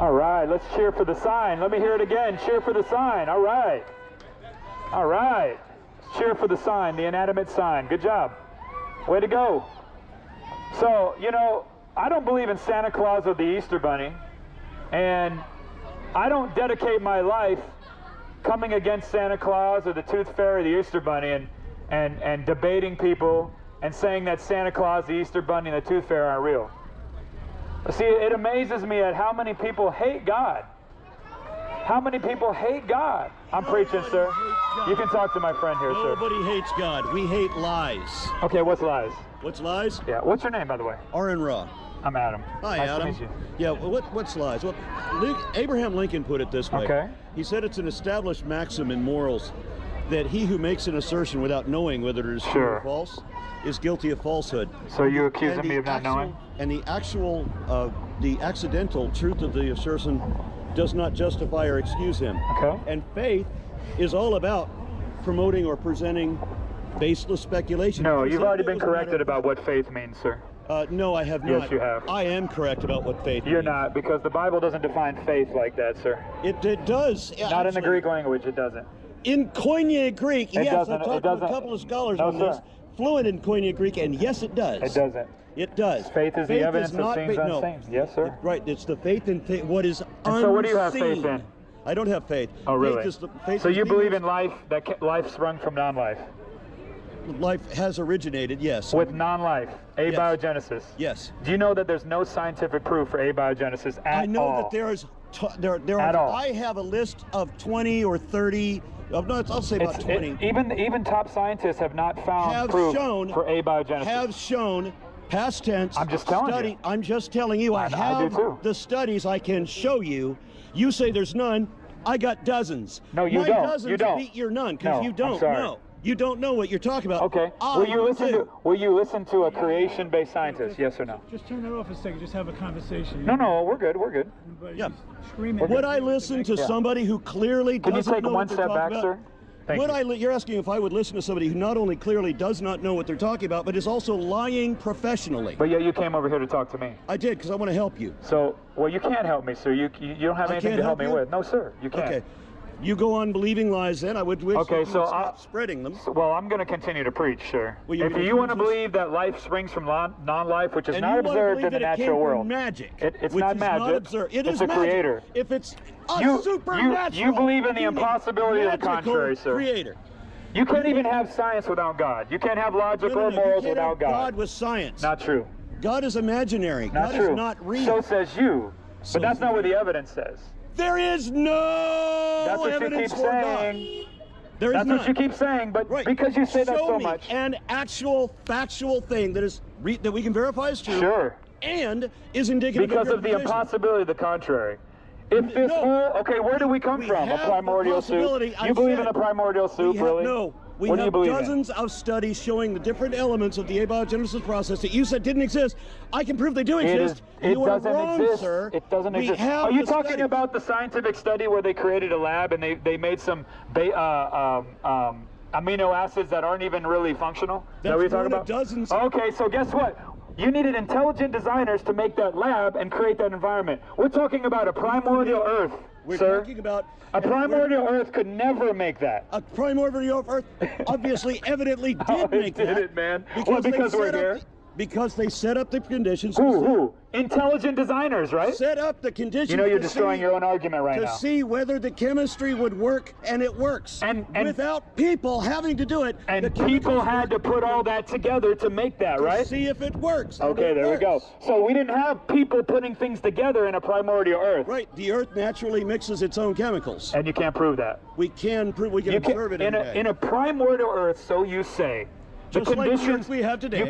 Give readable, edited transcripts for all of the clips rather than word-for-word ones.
All right, let's cheer for the sign. Let me hear it again. Cheer for the sign. All right. All right. Cheer for the sign, the inanimate sign. Good job. Way to go. So, you know, I don't believe in Santa Claus or the Easter Bunny, and I don't dedicate my life coming against Santa Claus or the Tooth Fairy, the Easter Bunny, and debating people and saying that Santa Claus, the Easter Bunny, and the Tooth Fairy aren't real. See, it amazes me at how many people hate God. How many people hate God? I'm preaching, sir. You can talk to my friend here, sir. Nobody hates God. We hate lies. Okay, what's lies? What's lies? Yeah, what's your name, by the way? R and Raw. I'm Adam. Hi, nice Adam. to meet you. Yeah, what's lies? Well, Abraham Lincoln put it this way. Okay. He said it's an established maxim in morals that he who makes an assertion without knowing whether it is true or false is guilty of falsehood. So you accusing me of not knowing? And the accidental truth of the assertion does not justify or excuse him. Okay. And faith is all about promoting or presenting baseless speculation. No, you've already been corrected about what faith means, sir. No, I have not. Yes, you have. I am correct about what faith You're means. not, because the Bible doesn't define faith like that, sir. It does. Not in the Greek language, it doesn't. In Koine Greek, It yes, doesn't, I've talked to a couple of scholars on this. Fluent in Koine Greek, and yes, it does. It doesn't. It does. Faith is the evidence of things unseen. Yes, sir. Right, it's the faith in what is unseen. So what do you have faith in? I don't have faith. Oh, really? So you believe in life, that life sprung from non-life? Life has originated, yes. With non-life, abiogenesis. Yes. Do you know that there's no scientific proof for abiogenesis at all? I know that there is. I have a list of 20 or 30. I'll say about 20. Even top scientists have not found proof for abiogenesis. Have shown, past tense. I'm just telling you. I'm just telling you. I have the studies. I can show you. You say there's none. I got dozens. No, you My don't. Dozens You don't. beat your none because you don't I'm sorry. know. You don't know what you're talking about. Okay. Will you listen to a creation-based scientist? Yes or no? Just turn that off a second. Just have a conversation. No, we're good. We're good. Yeah. Would I listen to somebody who clearly doesn't know what they're talking about? Can you take one step back, sir? You're asking if I would listen to somebody who not only clearly does not know what they're talking about, but is also lying professionally. But yeah, you came over here to talk to me. I did, because I want to help you. So, well, you can't help me, sir. You don't have anything to help me with. No, sir, you can't. Okay. You go on believing lies then. I would wish you would stop spreading them. Well, I'm going to continue to preach, sir. If you want to believe that life springs from non-life, which is not observed in the natural world. Magic. It's not magic. It's a creator. If it's supernatural. You believe in the impossibility of the contrary, sir. Creator. You can't even have science without God. You can't have logic or morals without God. God with science. Not true. God is imaginary. Not God true. is not real. So says you. But that's not what the evidence says. There is no That's what evidence you keep saying. There is That's what you keep saying, but because you say that so much. An actual factual thing that is that we can verify is true. Sure. And is indicative because of the impossibility of the contrary. If this okay, where do we come from? A primordial soup? You believe in a primordial soup, really? No. We what do you have believe dozens of studies showing the different elements of the abiogenesis process that you said didn't exist. I can prove they do exist. It doesn't exist. Sir. It doesn't exist. Are you talking about the scientific study where they created a lab and they made some amino acids that aren't even really functional? Is that what you're talking about? Dozens. Okay, so guess what? You needed intelligent designers to make that lab and create that environment. We're talking about a primordial Earth, sir. Talking about a primordial Earth could never make that. A primordial Earth obviously, evidently did make that. Did it, man? Because we're here. Because they set up the conditions. Who? Intelligent designers, right? Set up the conditions. You know you're destroying your own argument right now. To see whether the chemistry would work, and it works. And without people having to do it. And people had to put all that together to make that, right? To see if it works. Okay, there we go. So we didn't have people putting things together in a primordial Earth. Right. The Earth naturally mixes its own chemicals. And you can't prove that. We can prove. We can observe it in a primordial Earth, so you say. Just the conditions like we have today. You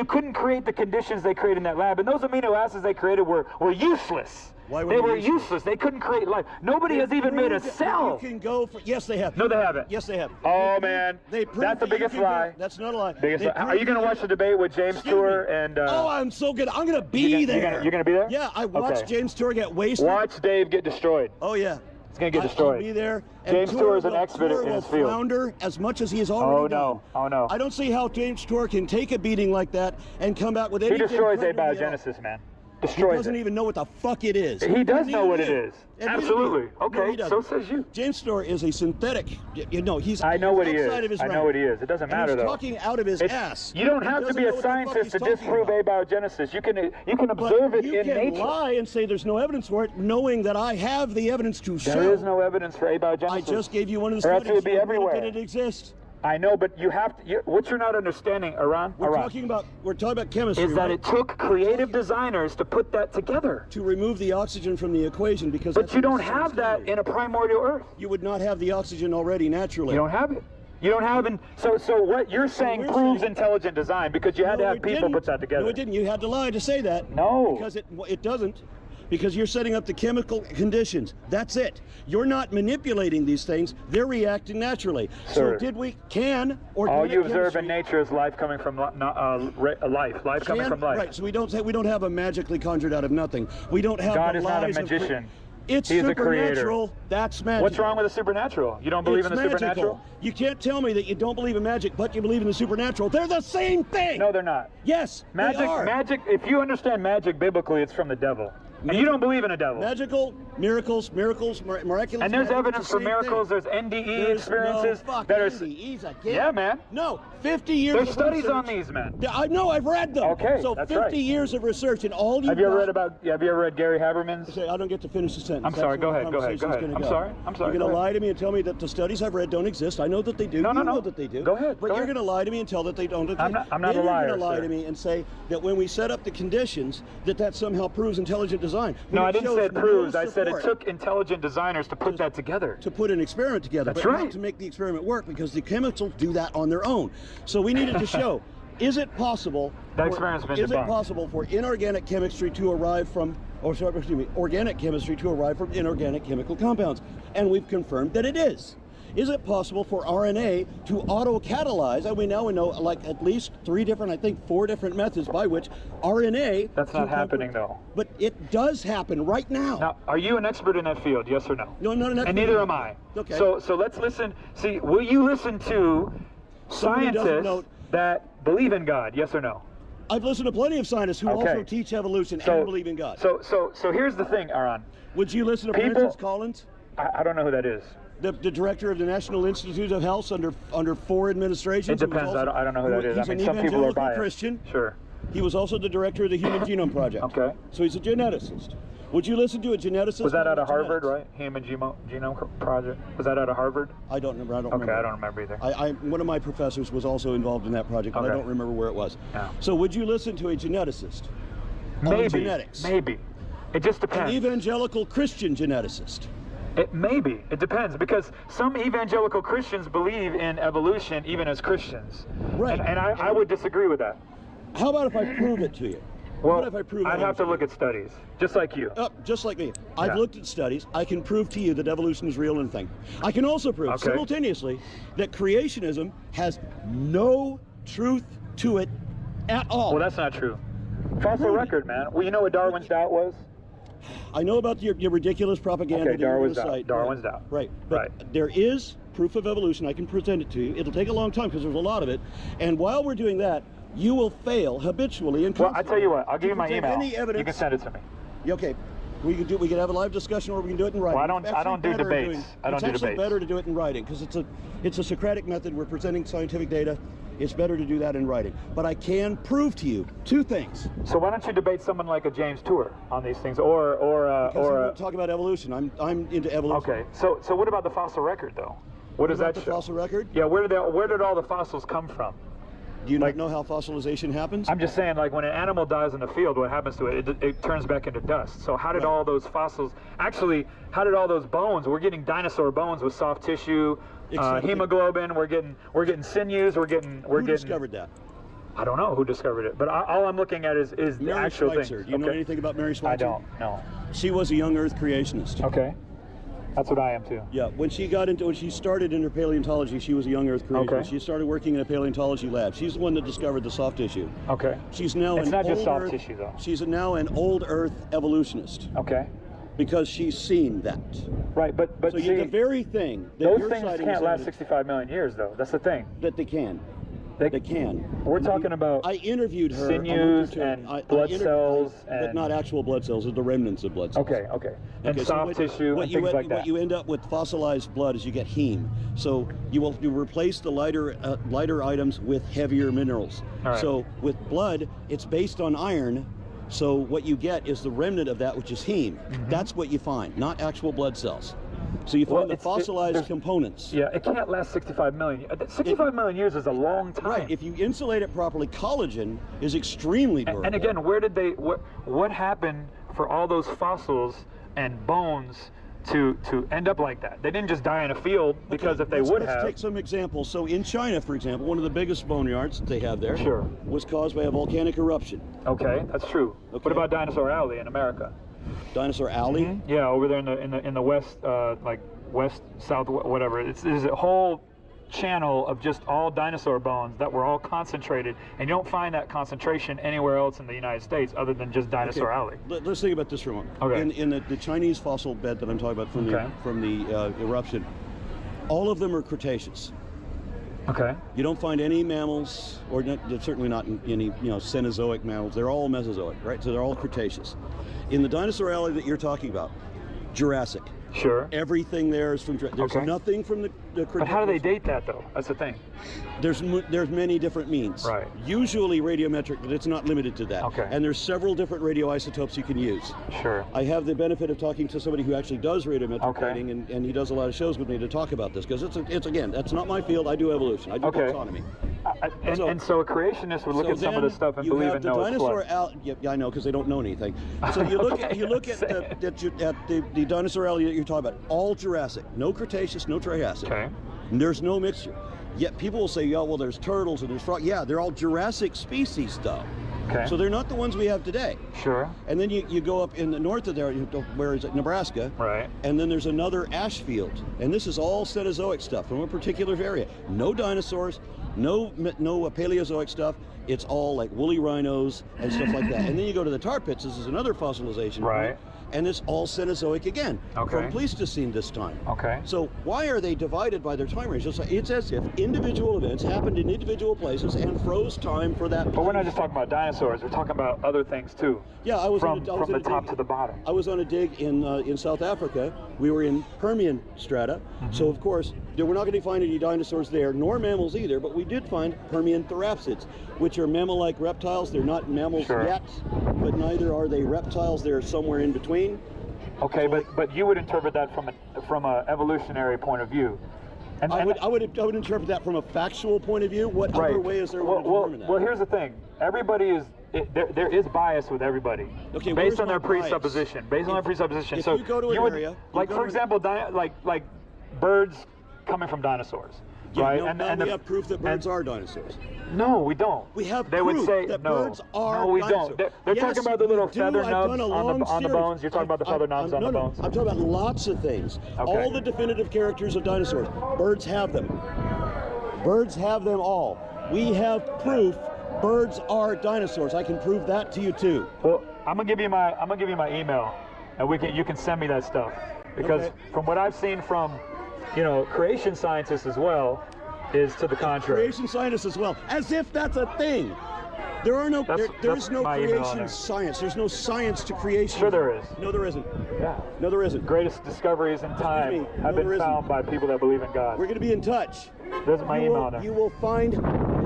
couldn't create the conditions they created in that lab, and those amino acids they created were useless. Why they were useless. They couldn't create life. Nobody has even made a cell. You can go for yes, they have. No, they haven't. Yes, they have. Oh man, that's the biggest lie. That's not a lie. Are you going to watch the debate with James Tour and? Oh, I'm so good. I'm going to be there. You're going to be there? Yeah, I watched James Tour get wasted. Watch Dave get destroyed. Oh yeah. It's going to get destroyed. I'll be there. James Tour is an expert in his field. Flounder as much as he has already done. Oh no. I don't see how James Tour can take a beating like that and come back with anything. He destroys abiogenesis, man. Destroys He doesn't even know what the fuck it is. He does know what it is. And Absolutely. No, Okay, so says you. James Storr is a synthetic. He's I know what he is. outside of his I realm. know what he is. It doesn't matter, he's though. talking out of his ass. You don't have to be a scientist to disprove abiogenesis. You can observe it in nature. You can lie and say there's no evidence for it, knowing that I have the evidence to show. There is no evidence for abiogenesis. I just gave you one of the studies. studies. It would be everywhere. That it exists. I know, but you have to. What you're not understanding, Iran, we're talking about chemistry. Is that it took creative designers to put that together, to remove the oxygen from the equation, because. But you don't have that in a primordial Earth. You would not have the oxygen already naturally. You don't have it. You don't have it. So what you're saying proves intelligent design, because you had to have people put that together. No, it didn't. You had to lie to say that. No. Because it doesn't. Because you're setting up the chemical conditions. That's it. You're not manipulating these things. They're reacting naturally. Sir, so can all you observe in nature is life coming from life coming from life. Right. So we don't have a magically conjured out of nothing. We don't have. God is not a magician. It's He's supernatural. A creator. That's magic. What's wrong with the supernatural? You don't believe in the supernatural? You can't tell me that you don't believe in magic, but you believe in the supernatural. They're the same thing. No, they're not. Yes, magic. They are. Magic. If you understand magic biblically, it's from the devil. And you don't believe in a devil. Magical, miracles, miraculous. And there's evidence for miracles. There's NDE experiences. No that are. NDEs, yeah, man. No, 50 years. There's studies on these, man. I know. I've read them. Okay, so that's 50 years of research, and all you. Have you ever read Gary Haberman's? I don't get to finish the sentence. I'm sorry. Go ahead. I'm sorry. You're going to lie to me and tell me that the studies I've read don't exist. I know that they do. No. You know that they do. Go ahead. But you're going to lie to me and tell that they don't. I'm not a liar. You're going to lie to me and say that when we set up the conditions, that somehow proves intelligent design. No, I didn't say it proves. I said it took intelligent designers to put that together. To put an experiment together. That's but right. Not to make the experiment work, because the chemicals do that on their own. So we needed to show, is it possible? That experiment's been debunked. Is it possible for inorganic chemistry to arrive from, organic chemistry to arrive from inorganic chemical compounds? And we've confirmed that it is. Is it possible for RNA to auto-catalyze? And we now know like at least 4 different methods by which RNA... That's not happening, though. But it does happen right now. Now, are you an expert in that field, yes or no? No, I'm not an expert. And neither am I. Okay. So let's listen. See, will you listen to scientists that believe in God, yes or no? I've listened to plenty of scientists who also teach evolution and believe in God. So here's the thing, Aaron. Would you listen to Francis Collins? I don't know who that is. The director of the National Institute of Health under 4 administrations. It depends. I don't know who that is. He's I mean, an some people are biased. Christian. Sure. He was also the director of the Human Genome Project. Okay. So he's a geneticist. Would you listen to a geneticist? Was that out of Harvard, right? Human Genome Project. Was that out of Harvard? I don't remember. Okay, I don't remember either. One of my professors was also involved in that project, but I don't remember where it was. Yeah. So would you listen to a geneticist? Maybe. On genetics? Maybe. It just depends. An evangelical Christian geneticist? Maybe. It depends, because some evangelical Christians believe in evolution even as Christians. Right. And I would disagree with that. How about if I prove it to you? Well, if I prove I'd have to look at studies, just like you. Just like me. I've looked at studies. I can prove to you that evolution is real and thing. I can also prove simultaneously that creationism has no truth to it at all. Well, that's not true. Fossil record, man. Well, you know what Darwin's doubt was? I know about your ridiculous propaganda. Okay, Darwin's doubt. Darwin's doubt. Right. But there is proof of evolution. I can present it to you. It'll take a long time because there's a lot of it. And while we're doing that, you will fail habitually and constantly. Well, I tell you what. I'll give you my email. Any evidence. You can send it to me. Okay. We can have a live discussion, or we can do it in writing. Well, I don't do debates. It's actually better to do it in writing, because it's a Socratic method. We're presenting scientific data. It's better to do that in writing. But I can prove to you 2 things. So why don't you debate someone like a James Tour on these things, because we won't talk about evolution. I'm into evolution. Okay. So what about the fossil record, though? What does that show? The fossil record? Yeah. Where did all the fossils come from? Do you not know how fossilization happens? I'm just saying, like, when an animal dies in the field, what happens to it? It turns back into dust. So how did all those fossils, actually, how did all those bones, we're getting dinosaur bones with soft tissue, hemoglobin, we're getting sinews, Who discovered that? I don't know who discovered it, but all I'm looking at is the actual thing. Do you know anything about Mary Schweitzer? I don't, no. She was a young Earth creationist. Okay. That's what I am too. Yeah, when she started in her paleontology, she was a young Earth creationist. Okay. She started working in a paleontology lab. She's the one that discovered the soft tissue. Okay. She's now it's not just soft tissue, though. She's now an old Earth evolutionist. Okay. Because she's seen that. Right, but so see, the very thing that those you're things can't last 65 million years, though. That's the thing. That they can. They can. We're talking about I interviewed her. sinews and blood cells, but not actual blood cells. It's the remnants of blood cells. Okay. And soft tissue and things like that. What you end up with fossilized blood is you get heme. So you replace the lighter items with heavier minerals. Right. So with blood, it's based on iron. So what you get is the remnant of that, which is heme. That's what you find, not actual blood cells. So you find the fossilized components. Yeah, it can't last 65 million. 65 million years is a long time. Right. If you insulate it properly, collagen is extremely durable. And again, where did they? What happened for all those fossils and bones to end up like that? They didn't just die in a field, because if they would have. Let's take some examples. So in China, for example, one of the biggest boneyards that they have there was caused by a volcanic eruption. Okay, that's true. Okay. What about Dinosaur Alley in America? Dinosaur Alley? Yeah, over there in the west, like west, south, whatever. There's a whole channel of just all dinosaur bones that were all concentrated, and you don't find that concentration anywhere else in the United States other than just Dinosaur Alley. Let's think about this for a moment. Okay. In the Chinese fossil bed that I'm talking about from the eruption, all of them are Cretaceous. Okay. You don't find any mammals, or certainly not any Cenozoic mammals. They're all Mesozoic, right? So they're all Cretaceous. In the Dinosaur Alley that you're talking about, Jurassic. Sure. Everything there is from Jurassic. There's nothing from the Cretaceous. But how do they date that, though? That's the thing. There's many different means. Right. Usually radiometric, but it's not limited to that. Okay. And there's several different radioisotopes you can use. Sure. I have the benefit of talking to somebody who actually does radiometric dating, and he does a lot of shows with me to talk about this, because it's again, that's not my field. I do evolution. I do taxonomy. And so a creationist would look at some of this stuff and believe in Noah's flood. Yeah, I know, because they don't know anything. So you look at the Dinosaur Alley that you're talking about. All Jurassic, no Cretaceous, no Triassic. Okay. And there's no mixture. Yet people will say, yeah, well, there's turtles and there's frogs. Yeah, they're all Jurassic species, though. Okay. So they're not the ones we have today. Sure. And then you go up in the north of there, where is it? Nebraska. Right. And then there's another ash field. And this is all Cenozoic stuff from a particular area. No dinosaurs, no Paleozoic stuff. It's all like woolly rhinos and stuff like that. And then you go to the tar pits. This is another fossilization. Right. And it's all Cenozoic again, from Pleistocene this time. Okay. So why are they divided by their time range? It's as if individual events happened in individual places and froze time for that. But we're not just talking about dinosaurs. We're talking about other things too. Yeah, I was from the top to the bottom. I was on a dig in South Africa. We were in Permian strata, so of course we're not going to find any dinosaurs there, nor mammals either. But we did find Permian therapsids, which are mammal-like reptiles. They're not mammals yet, but neither are they reptiles. They're somewhere in between. Okay, but you would interpret that from a evolutionary point of view. And I would interpret that from a factual point of view. What other way is there to determine that? Well, here's the thing. Everybody is there is bias with everybody. Okay, based on their presupposition. Based on their presupposition. If so you go to an area, like for example, like birds coming from dinosaurs. Yeah, right? No, we have proof that birds are dinosaurs. No, we don't. We have they proof would say, that no, birds are no, we dinosaurs. don't. They're talking about the little feather nubs on the bones. You're talking about the feather nubs on the bones. I'm talking about lots of things. Okay. All the definitive characters of dinosaurs. Birds have them. Birds have them all. We have proof birds are dinosaurs. I can prove that to you too. Well, I'm gonna give you my email, and you can send me that stuff, because from what I've seen from creation scientists as well, is to the contrary. Creation scientists as well, as if that's a thing. There are no, there's no creation science. There's no science to creation. Sure there is. No, there isn't. Yeah. No, there isn't. Greatest discoveries in time have been found by people that believe in God. We're going to be in touch. There's my email there. You will find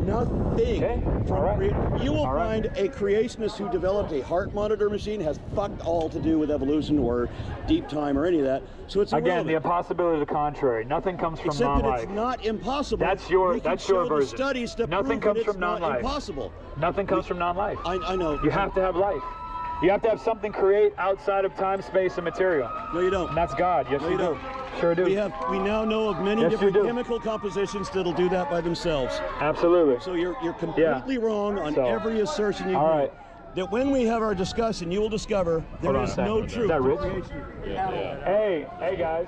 nothing. Okay. You will find a creationist who developed a heart monitor machine has fucked all to do with evolution or deep time or any of that. So it's irrelevant. Again, the impossibility of the contrary. Nothing comes from non-life. Except that it's not impossible. That's your version. Studies to Nothing prove comes that from non-life. Impossible. Nothing comes from non-life. I know. You have to have life. You have to have something create outside of time, space, and material. No, you don't. And that's God. Yes, no, you do. Sure do. We now know of many different chemical compositions that'll do that by themselves. Absolutely. So you're completely wrong on every assertion you make. All right. That when we have our discussion, you will discover there is no truth. Is that Rich? Yeah. Hey guys.